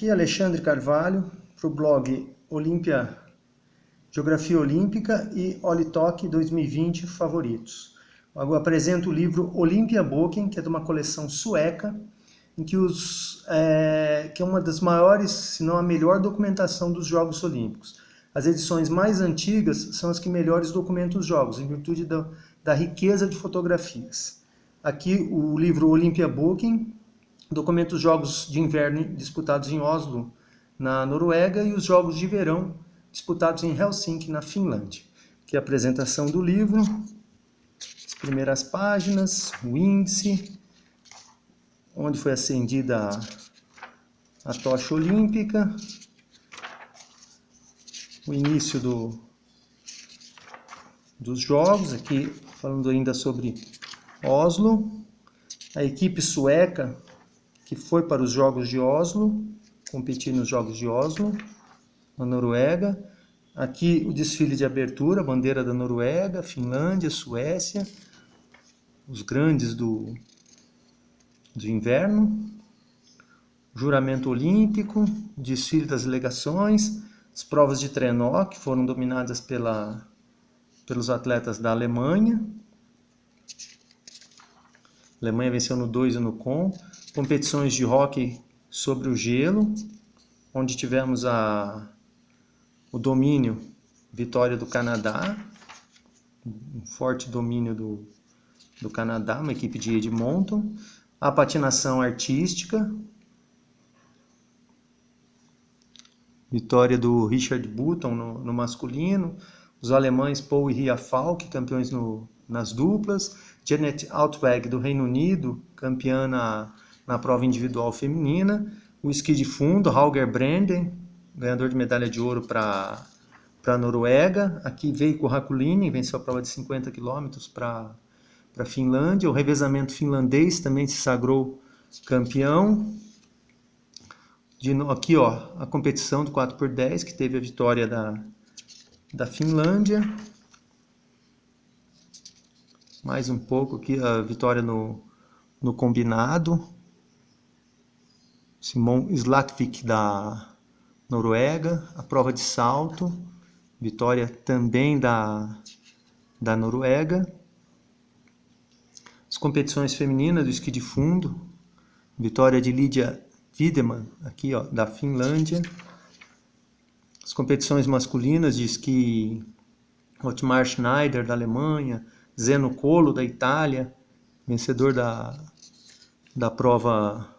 Aqui Alexandre Carvalho, para o blog Geografia Olímpica e Olitok 2020 Favoritos. Eu apresento o livro Olympiaboken, que é de uma coleção sueca, em que é uma das maiores, se não a melhor documentação dos Jogos Olímpicos. As edições mais antigas são as que melhores documentam os Jogos, em virtude da riqueza de fotografias. Aqui o livro Olympiaboken documenta os Jogos de Inverno disputados em Oslo, na Noruega, e os Jogos de Verão disputados em Helsinki, na Finlândia. Aqui a apresentação do livro, as primeiras páginas, o índice, onde foi acendida a tocha olímpica, o início dos Jogos, aqui falando ainda sobre Oslo, a equipe sueca que foi para os Jogos de Oslo, competir nos Jogos de Oslo, na Noruega. Aqui o desfile de abertura, a bandeira da Noruega, Finlândia, Suécia, os grandes do inverno, juramento olímpico, desfile das delegações, as provas de trenó, que foram dominadas pelos atletas da Alemanha. A Alemanha venceu no 2 e no com. Competições de hóquei sobre o gelo, onde tivemos o domínio, vitória do Canadá, um forte domínio do Canadá, uma equipe de Edmonton. A patinação artística, vitória do Richard Button no masculino, os alemães Paul e Ria Falk, campeões nas duplas, Janet Altweg do Reino Unido, campeã na prova individual feminina, o esqui de fundo, Holger Brenden, ganhador de medalha de ouro para a Noruega. Aqui Veikko Hakulinen venceu a prova de 50 km para a Finlândia. O revezamento finlandês também se sagrou campeão. Aqui a competição do 4x10, que teve a vitória da Finlândia. Mais um pouco aqui a vitória no combinado. Simon Slatvik da Noruega. A prova de salto, vitória também da Noruega. As competições femininas do esqui de fundo, vitória de Lydia Wiedemann, aqui da Finlândia. As competições masculinas de esqui, Otmar Schneider da Alemanha, Zeno Colo da Itália, vencedor da prova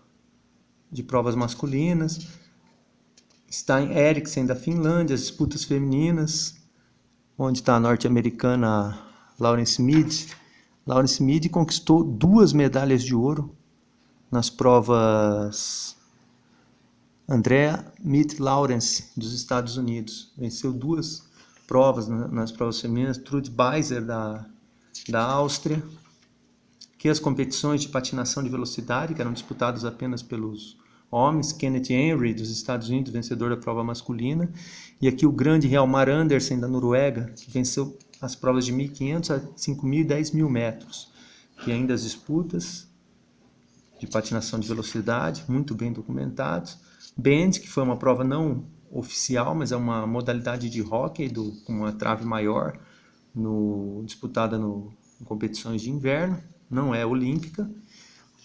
de provas masculinas. Stein Eriksen da Finlândia, as disputas femininas, onde está a norte-americana Lauren Mead. Lauren Mead conquistou 2 medalhas de ouro nas provas. Andrea Mead Lawrence, dos Estados Unidos, venceu 2 provas nas provas femininas. Trude Beiser da Áustria. Aqui as competições de patinação de velocidade, que eram disputadas apenas pelos homens. Kenneth Henry, dos Estados Unidos, vencedor da prova masculina. E aqui o grande Hjalmar Andersen, da Noruega, que venceu as provas de 1.500 a 5.000 e 10.000 metros. E ainda as disputas de patinação de velocidade, muito bem documentados. Band, que foi uma prova não oficial, mas é uma modalidade de hóquei com uma trave maior, disputada em competições de inverno, não é olímpica.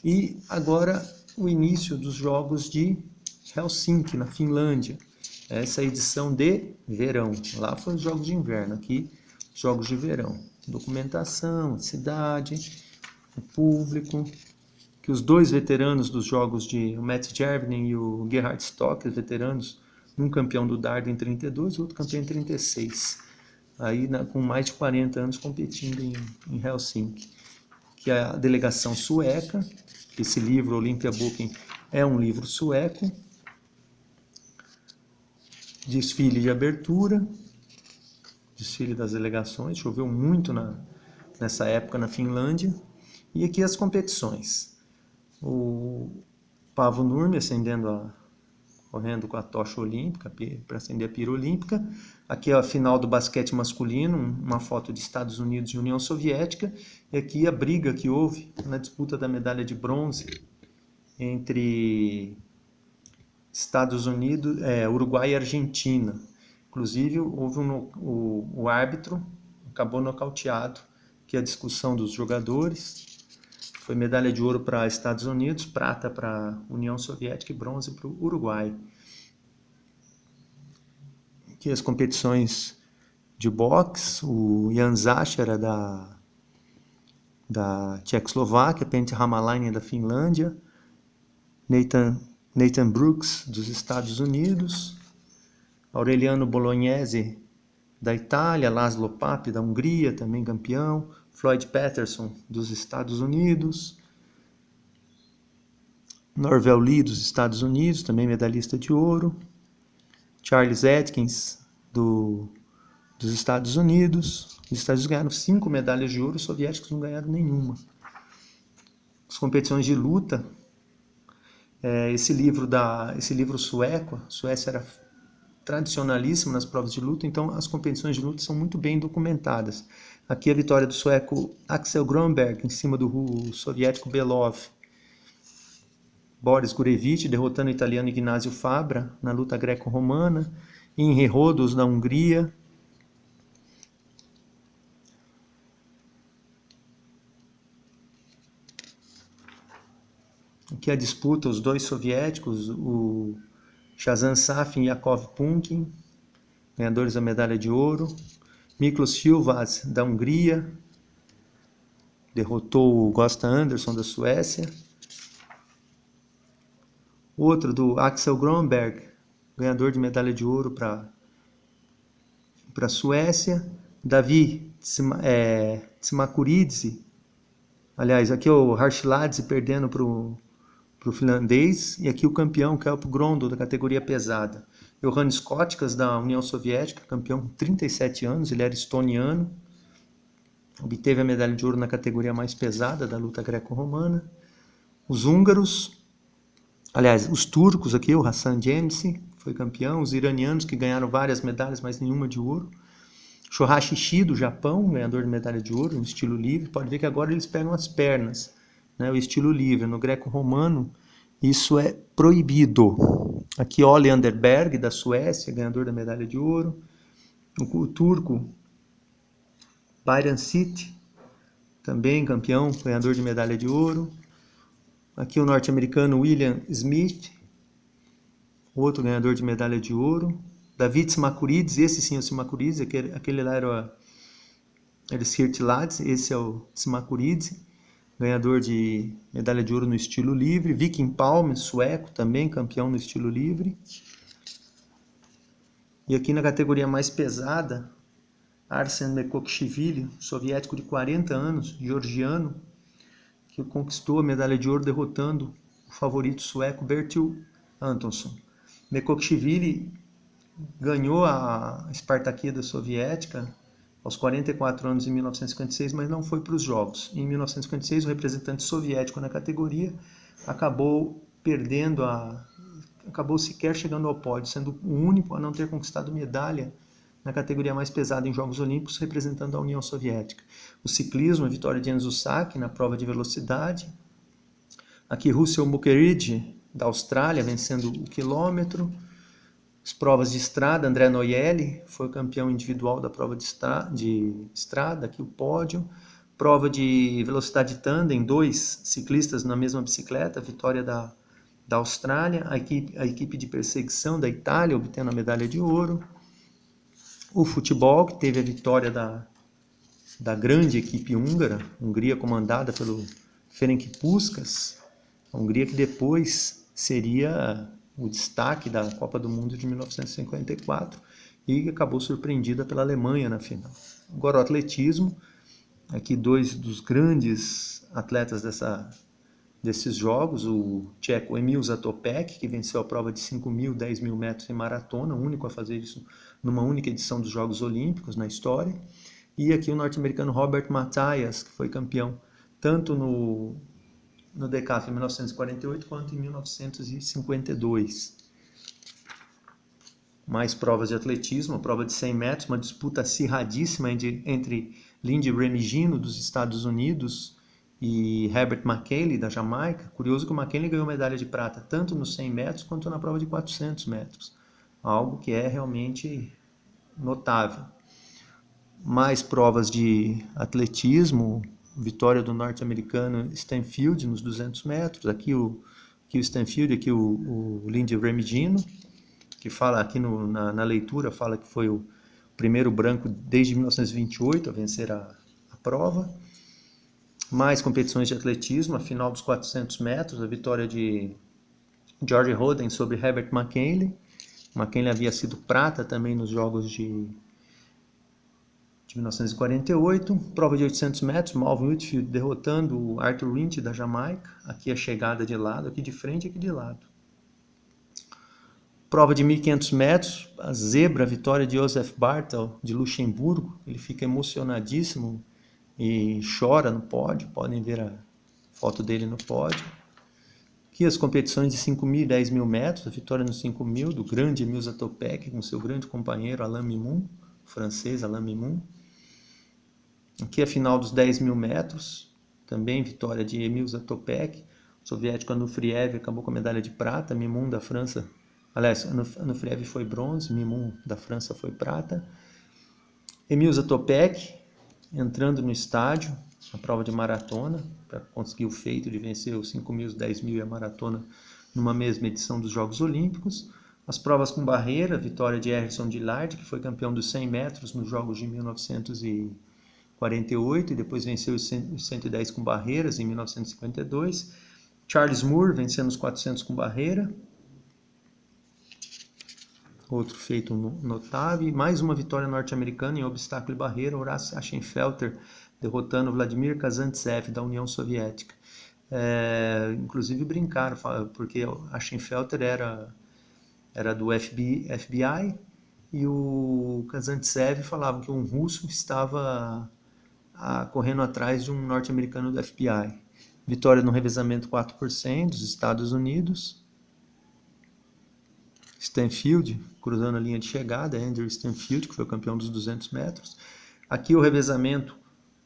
E agora o início dos Jogos de Helsinki, na Finlândia. Essa é a edição de verão. Lá foram os Jogos de Inverno, aqui Jogos de Verão. Documentação, a cidade, o público. Que os 2 veteranos dos Jogos, o Matt Järvinen e o Gerhard Stock, os veteranos, um campeão do dardo em 32 e outro campeão em 36. Aí com mais de 40 anos competindo em Helsinki. Que é a delegação sueca. Esse livro, Olympiaboken, é um livro sueco. Desfile de abertura, desfile das delegações, choveu muito nessa época na Finlândia. E aqui as competições. O Paavo Nurmi correndo com a tocha olímpica para acender a pira olímpica. Aqui é a final do basquete masculino, uma foto de Estados Unidos e União Soviética. E aqui a briga que houve na disputa da medalha de bronze entre Estados Unidos, Uruguai e Argentina. Inclusive, houve o árbitro acabou nocauteado, que é a discussão dos jogadores. Foi medalha de ouro para Estados Unidos, prata para União Soviética e bronze para o Uruguai. Aqui as competições de boxe, o Jan Zacher era da Tchecoslováquia, Pentti Hamalainen da Finlândia, Nathan Brooks dos Estados Unidos, Aureliano Bolognese da Itália, Laszlo Pape da Hungria, também campeão, Floyd Patterson dos Estados Unidos, Norvel Lee dos Estados Unidos, também medalhista de ouro, Charles Atkins dos Estados Unidos. Os Estados Unidos ganharam 5 medalhas de ouro, os soviéticos não ganharam nenhuma. As competições de luta, esse livro sueco, a Suécia era tradicionalíssima nas provas de luta, então as competições de luta são muito bem documentadas. Aqui a vitória do sueco Axel Grönberg em cima do soviético Belov. Boris Gurevich derrotando o italiano Ignazio Fabra na luta greco-romana. Imre Rodos da Hungria. Aqui a disputa, os dois soviéticos, o Shazan Safin e Yakov Punkin, ganhadores da medalha de ouro. Miklos Silvas da Hungria, derrotou o Gösta Andersson da Suécia. Outro do Axel Grönberg, ganhador de medalha de ouro para a Suécia. Davi Tsimakuridze, aliás, aqui é o Harshiladze perdendo para o finlandês, e aqui o campeão, Kelp Grondo, da categoria pesada. Johannes Kotskas, da União Soviética, campeão com 37 anos, ele era estoniano, obteve a medalha de ouro na categoria mais pesada da luta greco-romana. Os húngaros, aliás, os turcos aqui, o Hassan Cemsi, foi campeão, os iranianos que ganharam várias medalhas, mas nenhuma de ouro. Shohachi Ishii, do Japão, ganhador de medalha de ouro, no estilo livre. Pode ver que agora eles pegam as pernas, né, o estilo livre. No greco-romano, isso é proibido. Aqui, Ole Anderberg, da Suécia, ganhador da medalha de ouro. O turco, Bayram Sit, também campeão, ganhador de medalha de ouro. Aqui o norte-americano William Smith, outro ganhador de medalha de ouro. David Tsimakuridze, esse sim é o Tsimakuridze, aquele lá era o Sirtiladze, esse é o Tsimakuridze, ganhador de medalha de ouro no estilo livre. Viking Palm, sueco, também campeão no estilo livre. E aqui na categoria mais pesada, Arsen Mekokshvili, soviético de 40 anos, georgiano, que conquistou a medalha de ouro derrotando o favorito sueco Bertil Antonsson. Mekokshvili ganhou a Espartaquida soviética aos 44 anos em 1956, mas não foi para os Jogos. Em 1956, o representante soviético na categoria acabou acabou sequer chegando ao pódio, sendo o único a não ter conquistado medalha na categoria mais pesada em Jogos Olímpicos, representando a União Soviética. O ciclismo, a vitória de Enzo Saki na prova de velocidade. Aqui, Russell Mukherjee, da Austrália, vencendo o quilômetro. As provas de estrada, André Noyeli foi campeão individual da prova de estrada, aqui o pódio. Prova de velocidade tandem, 2 ciclistas na mesma bicicleta, vitória da Austrália. A equipe de perseguição da Itália, obtendo a medalha de ouro. O futebol, que teve a vitória da grande equipe húngara, Hungria comandada pelo Ferenc Puskás, a Hungria que depois seria o destaque da Copa do Mundo de 1954 e acabou surpreendida pela Alemanha na final. Agora o atletismo, aqui 2 dos grandes atletas desses jogos, o tcheco Emil Zatopek, que venceu a prova de 5.000, 10.000 metros em maratona, o único a fazer isso numa única edição dos Jogos Olímpicos na história. E aqui o norte-americano Robert Matthias, que foi campeão tanto no decathlon em 1948 quanto em 1952. Mais provas de atletismo, a prova de 100 metros, uma disputa acirradíssima entre Lindy Remigino, dos Estados Unidos, e Herbert McKinley, da Jamaica. Curioso que o McKinley ganhou medalha de prata tanto nos 100 metros quanto na prova de 400 metros. Algo que é realmente notável. Mais provas de atletismo, vitória do norte-americano Stanfield nos 200 metros. Aqui o Stanfield, aqui o Lindy Remigino, que fala aqui na leitura, fala que foi o primeiro branco desde 1928 a vencer a prova. Mais competições de atletismo, a final dos 400 metros, a vitória de George Roden sobre Herbert McKinley. McKinley havia sido prata também nos Jogos de 1948. Prova de 800 metros, Malvin Whitfield derrotando Arthur Winch da Jamaica. Aqui a chegada de lado, aqui de frente e aqui de lado. Prova de 1.500 metros, a zebra, a vitória de Joseph Bartel de Luxemburgo. Ele fica emocionadíssimo e chora no pódio. Podem ver a foto dele no pódio. Aqui as competições de 5.000 e 10.000 metros, a vitória nos 5.000 do grande Emile Zatopek com seu grande companheiro Alain Mimoun, o francês Alain Mimoun. Aqui a final dos 10.000 metros, também vitória de Emile Zatopek. O soviético Anufriev acabou com a medalha de prata, Mimoun da França, aliás, Anufriev foi bronze, Mimoun da França foi prata. Emile Zatopek entrando no estádio, a prova de maratona, para conseguir o feito de vencer os 5.000, os 10.000 e a maratona numa mesma edição dos Jogos Olímpicos. As provas com barreira, vitória de Harrison Dillard, que foi campeão dos 100 metros nos Jogos de 1948 e depois venceu os 110 com barreiras em 1952. Charles Moore vencendo os 400 com barreira. Outro feito notável. E mais uma vitória norte-americana em obstáculo e barreira, Horace Ashenfelter derrotando Vladimir Kazantsev da União Soviética. Inclusive brincaram, porque Ashenfelter era do FBI e o Kazantsev falavam que um russo estava correndo atrás de um norte-americano do FBI. Vitória no revezamento 4% dos Estados Unidos. Stanfield, cruzando a linha de chegada, Andrew Stanfield, que foi o campeão dos 200 metros. Aqui o revezamento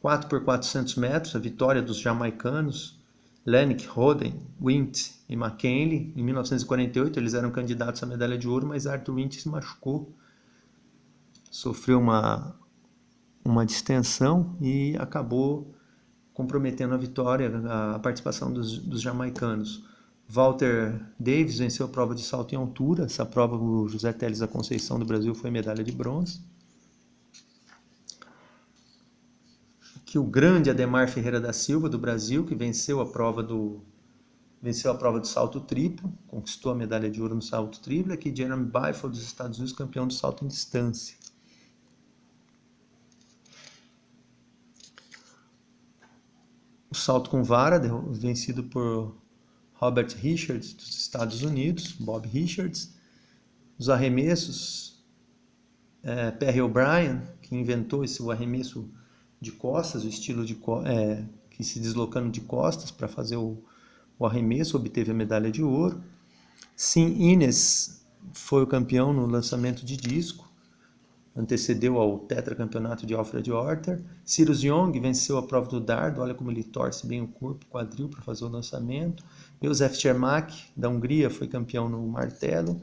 4 por 400 metros, a vitória dos jamaicanos, Lennox, Roden, Winch e McKinley. Em 1948 eles eram candidatos à medalha de ouro, mas Arthur Winch se machucou, sofreu uma distensão e acabou comprometendo a vitória, a participação dos jamaicanos. Walter Davis venceu a prova de salto em altura. Essa prova, o José Teles da Conceição do Brasil, foi medalha de bronze. Aqui o grande Ademar Ferreira da Silva do Brasil, que venceu a prova do salto triplo, conquistou a medalha de ouro no salto triplo. Aqui Jeremy Byfield dos Estados Unidos, campeão do salto em distância. O salto com vara, vencido por Robert Richards dos Estados Unidos, Bob Richards. Os arremessos, Perry O'Brien, que inventou esse arremesso de costas, o estilo que se deslocando de costas para fazer o arremesso, obteve a medalha de ouro. Sim Innes foi o campeão no lançamento de disco, antecedeu ao tetracampeonato de Alfred Orter. Cyrus Young venceu a prova do dardo, olha como ele torce bem o corpo, quadril, para fazer o lançamento. Josef Cermak, da Hungria, foi campeão no martelo.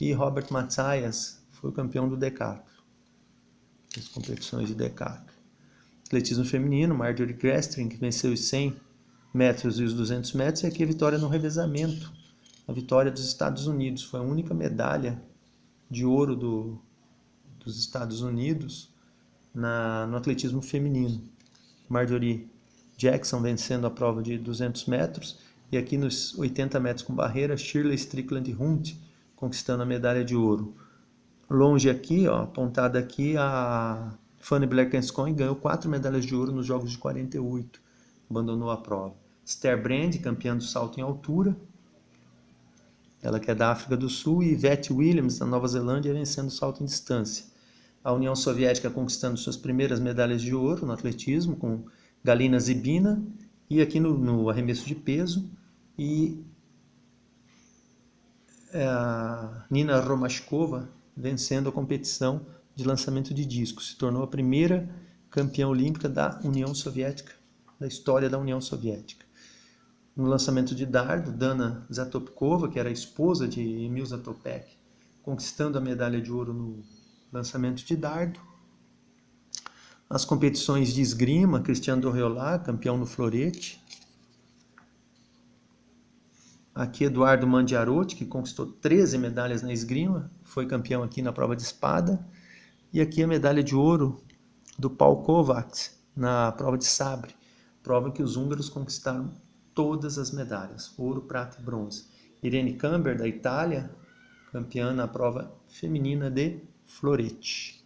E Robert Matthias foi o campeão do decathlon, as competições de decathlon. Atletismo feminino, Marjorie Grestring, que venceu os 100 metros e os 200 metros, e aqui a vitória no revezamento, a vitória dos Estados Unidos. Foi a única medalha de ouro dos Estados Unidos no atletismo feminino. Marjorie Jackson vencendo a prova de 200 metros, e aqui nos 80 metros com barreira, Shirley Strickland Hunt conquistando a medalha de ouro. Longe aqui, apontada aqui, a Fanny Blair-Kenskoen ganhou 4 medalhas de ouro nos Jogos de 48, abandonou a prova. Esther Brand, campeã do salto em altura, ela que é da África do Sul, e Yvette Williams, da Nova Zelândia, vencendo o salto em distância. A União Soviética conquistando suas primeiras medalhas de ouro no atletismo, com Galina Zibina, e aqui no arremesso de peso, e a Nina Romashkova vencendo a competição de lançamento de disco. Se tornou a primeira campeã olímpica da União Soviética. da história da União Soviética. No lançamento de dardo, Dana Zatopkova, que era a esposa de Emil Zatopek, conquistando a medalha de ouro no lançamento de dardo. As competições de esgrima, Cristiano Dorreolá, campeão no florete. Aqui Eduardo Mandiarotti, que conquistou 13 medalhas na esgrima, foi campeão aqui na prova de espada. E aqui a medalha de ouro do Paul Kovacs na prova de sabre, prova que os húngaros conquistaram todas as medalhas, ouro, prata e bronze. Irene Camber, da Itália, campeã na prova feminina de florete.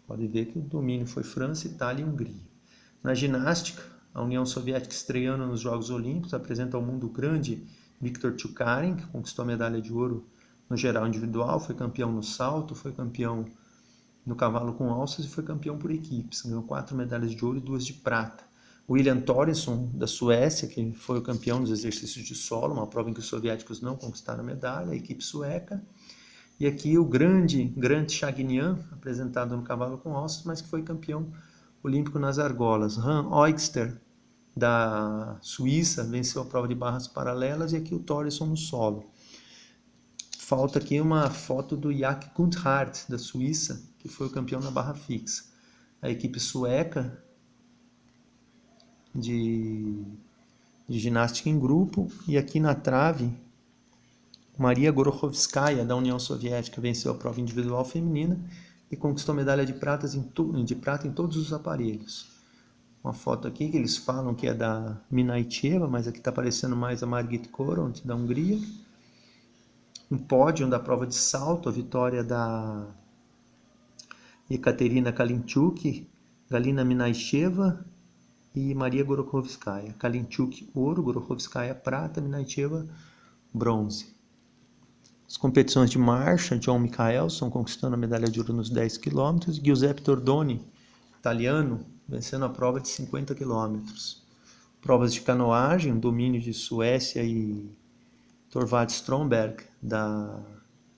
Pode ver que o domínio foi França, Itália e Hungria. Na ginástica, a União Soviética estreando nos Jogos Olímpicos apresenta ao mundo o grande Viktor Tchoukarin, que conquistou a medalha de ouro no geral individual, foi campeão no salto, foi campeão no cavalo com alças e foi campeão por equipes. Ganhou 4 medalhas de ouro e 2 de prata. William Thoresson, da Suécia, que foi o campeão dos exercícios de solo, uma prova em que os soviéticos não conquistaram a medalha, a equipe sueca. E aqui o grande Grant Chagnian, apresentado no cavalo com alças, mas que foi campeão olímpico nas argolas. Han Eugster, da Suíça, venceu a prova de barras paralelas, e aqui o Thoresson no solo. Falta aqui uma foto do Jack Gundhardt, da Suíça, que foi o campeão na barra fixa. A equipe sueca de ginástica em grupo, e aqui na trave, Maria Gorokhovskaya, da União Soviética, venceu a prova individual feminina e conquistou medalha de prata em todos os aparelhos. Uma foto aqui que eles falam que é da Minaicheva, mas aqui está aparecendo mais a Margit Koront, da Hungria. Um pódio da prova de salto, a vitória da Ekaterina Kalinchuk, Galina Minaicheva e Maria Gorokhovskaya. Kalinchuk, ouro, Gorokhovskaya, prata, Minaicheva, bronze. As competições de marcha, John Michaelson conquistando a medalha de ouro nos 10 km, Giuseppe Tordoni, italiano, vencendo a prova de 50 km. Provas de canoagem, domínio de Suécia e Thorvald Stromberg, da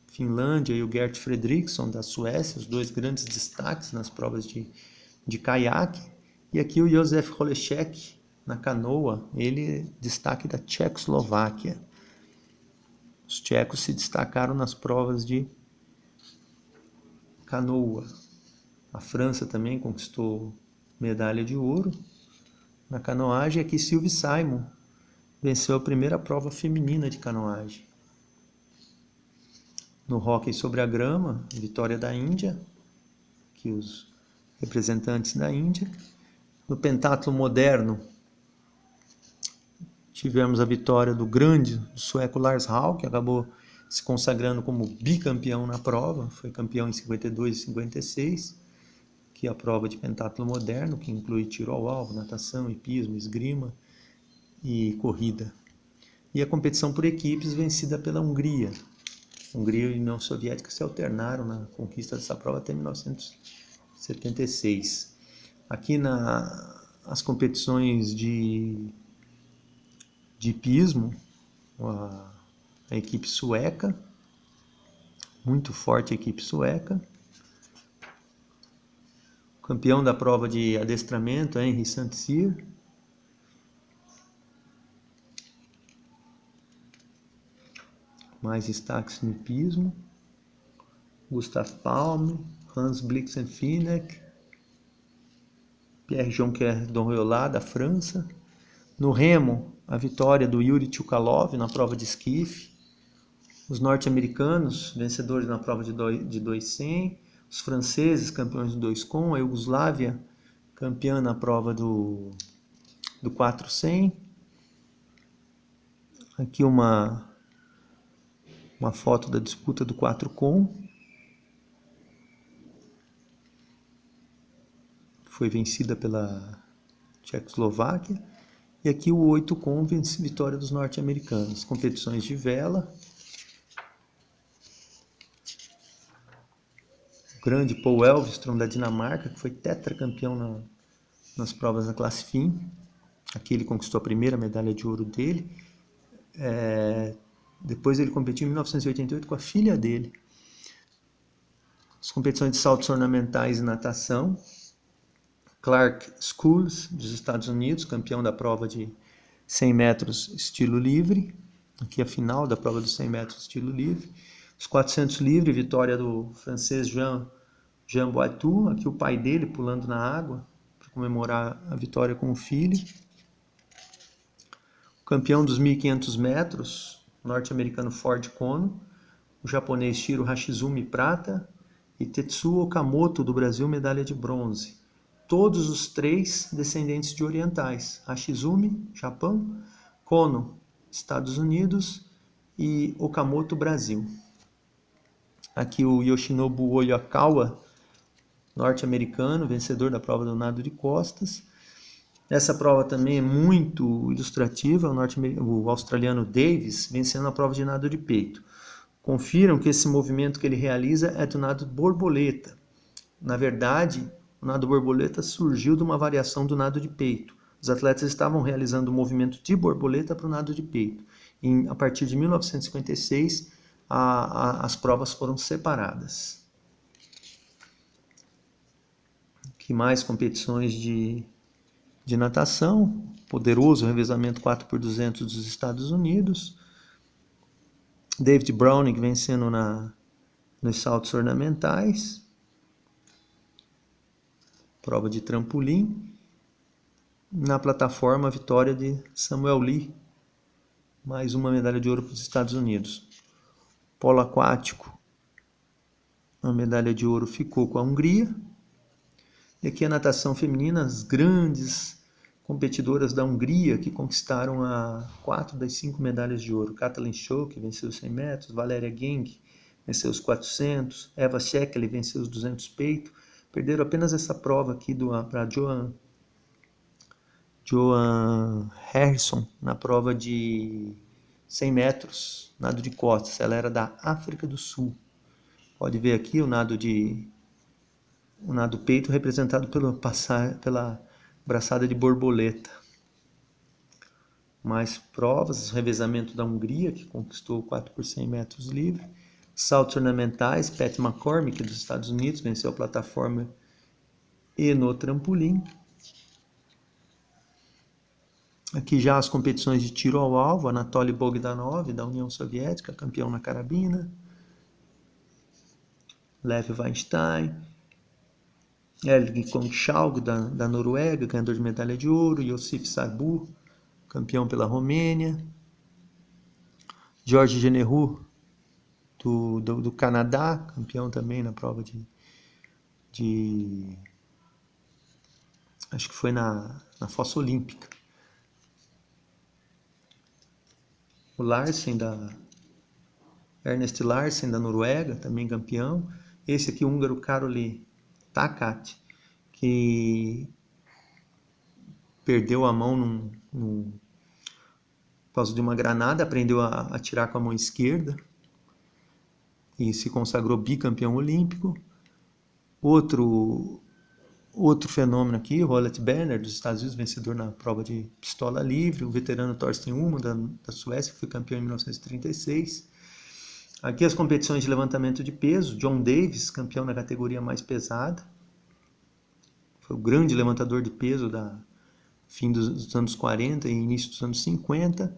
Finlândia, e o Gert Fredriksson, da Suécia, os dois grandes destaques nas provas de caiaque. E aqui o Josef Holešek, na canoa, ele destaque da Tchecoslováquia. Os tchecos se destacaram nas provas de canoa. A França também conquistou medalha de ouro na canoagem. Aqui Sylvie Simon venceu a primeira prova feminina de canoagem. No hóquei sobre a grama, vitória da Índia, que os representantes da Índia. No pentatlo moderno, tivemos a vitória do sueco Lars Hall, que acabou se consagrando como bicampeão na prova, foi campeão em 52 e 56, que é a prova de pentatlo moderno, que inclui tiro ao alvo, natação, hipismo, esgrima e corrida. E a competição por equipes vencida pela Hungria. Hungria e União Soviética se alternaram na conquista dessa prova até 1976. Aqui as competições de hipismo, a equipe sueca, muito forte a equipe sueca. O campeão da prova de adestramento, Henri St-Cyr. Mais destaques no hipismo. Gustav Palme, Hans Blixen-Finneck, Pierre-Jonquière Dorreolá, da França. No remo, a vitória do Yuri Tchukalov na prova de esquife. Os norte-americanos, vencedores na prova de 200. Os franceses, campeões do 2 com. A Iugoslávia, campeã na prova do 400. Aqui uma foto da disputa do 4 com. Foi vencida pela Tchecoslováquia. E aqui o 8 com, vitória dos norte-americanos. Competições de vela. O grande Paul Elvström, da Dinamarca, que foi tetracampeão nas provas da classe fim. Aqui ele conquistou a primeira medalha de ouro dele. Depois ele competiu em 1988 com a filha dele. As competições de saltos ornamentais e natação. Clark Schools, dos Estados Unidos, campeão da prova de 100 metros estilo livre. Aqui a final da prova dos 100 metros estilo livre. Os 400 livre, vitória do francês Jean Boitou. Aqui o pai dele pulando na água para comemorar a vitória com o filho. O campeão dos 1.500 metros, norte-americano Ford Kono. O japonês Shiro Hashizumi, prata. E Tetsuo Okamoto, do Brasil, medalha de bronze. Todos os três descendentes de orientais. Hashizumi, Japão, Kono, Estados Unidos e Okamoto, Brasil. Aqui o Yoshinobu Oyakawa, norte-americano, vencedor da prova do nado de costas. Essa prova também é muito ilustrativa, o australiano Davis vencendo a prova de nado de peito. Confiram que esse movimento que ele realiza é do nado borboleta. Na verdade, o nado borboleta surgiu de uma variação do nado de peito. Os atletas estavam realizando o movimento de borboleta para o nado de peito. A partir de 1956, as provas foram separadas. Aqui mais competições de natação. Poderoso revezamento 4x200 dos Estados Unidos. David Browning vencendo nos saltos ornamentais. Prova de trampolim. Na plataforma, a vitória de Samuel Lee. Mais uma medalha de ouro para os Estados Unidos. Polo aquático. A medalha de ouro ficou com a Hungria. E aqui a natação feminina, as grandes competidoras da Hungria que conquistaram 4 das 5 medalhas de ouro. Katalin Schok, que venceu os 100 metros. Valéria Geng venceu os 400. Eva Shekeli venceu os 200 peito. Perderam apenas essa prova aqui para Joan Harrison na prova de 100 metros, nado de costas. Ela era da África do Sul. Pode ver aqui o nado peito representado pela braçada de borboleta. Mais provas, revezamento da Hungria, que conquistou 4 por 100 metros livre. Saltos ornamentais, Pat McCormick, dos Estados Unidos, venceu a plataforma e no trampolim. Aqui já as competições de tiro ao alvo, Anatoly Bogdanov, da União Soviética, campeão na carabina. Lev Weinstein. Erling Kongshaug, da Noruega, ganhador de medalha de ouro. Yosif Sarbu, campeão pela Romênia. Georges Genereux, do Canadá, campeão também na prova acho que foi na fossa olímpica. O Ernest Larsen, da Noruega, também campeão. Esse aqui, o húngaro Károly Takács, que perdeu a mão por causa de uma granada, aprendeu a atirar com a mão esquerda e se consagrou bicampeão olímpico. Outro fenômeno aqui, Roland Berner, dos Estados Unidos, vencedor na prova de pistola livre. O veterano Thorsten Ullmann, da Suécia, que foi campeão em 1936. Aqui as competições de levantamento de peso. John Davis, campeão na categoria mais pesada. Foi o grande levantador de peso da fim dos anos 40 e início dos anos 50.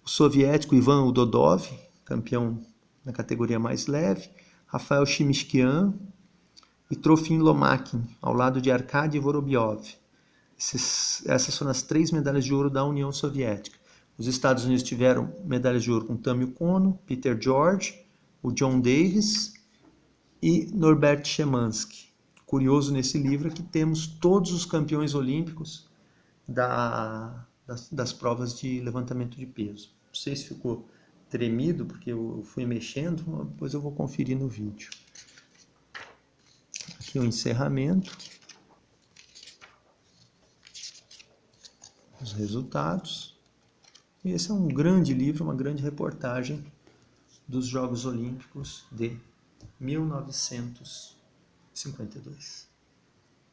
O soviético Ivan Udodov, campeão na categoria mais leve. Rafael Shimishkian e Trofim Lomakin, ao lado de Arkady Vorobyov. Essas foram as 3 medalhas de ouro da União Soviética. Os Estados Unidos tiveram medalhas de ouro com Tamio Kono, Peter George, o John Davis e Norbert Shemansky. Curioso nesse livro é que temos todos os campeões olímpicos das provas de levantamento de peso. Não sei se ficou tremido, porque eu fui mexendo, depois eu vou conferir no vídeo. Aqui o encerramento. Os resultados. E esse é um grande livro, uma grande reportagem dos Jogos Olímpicos de 1952.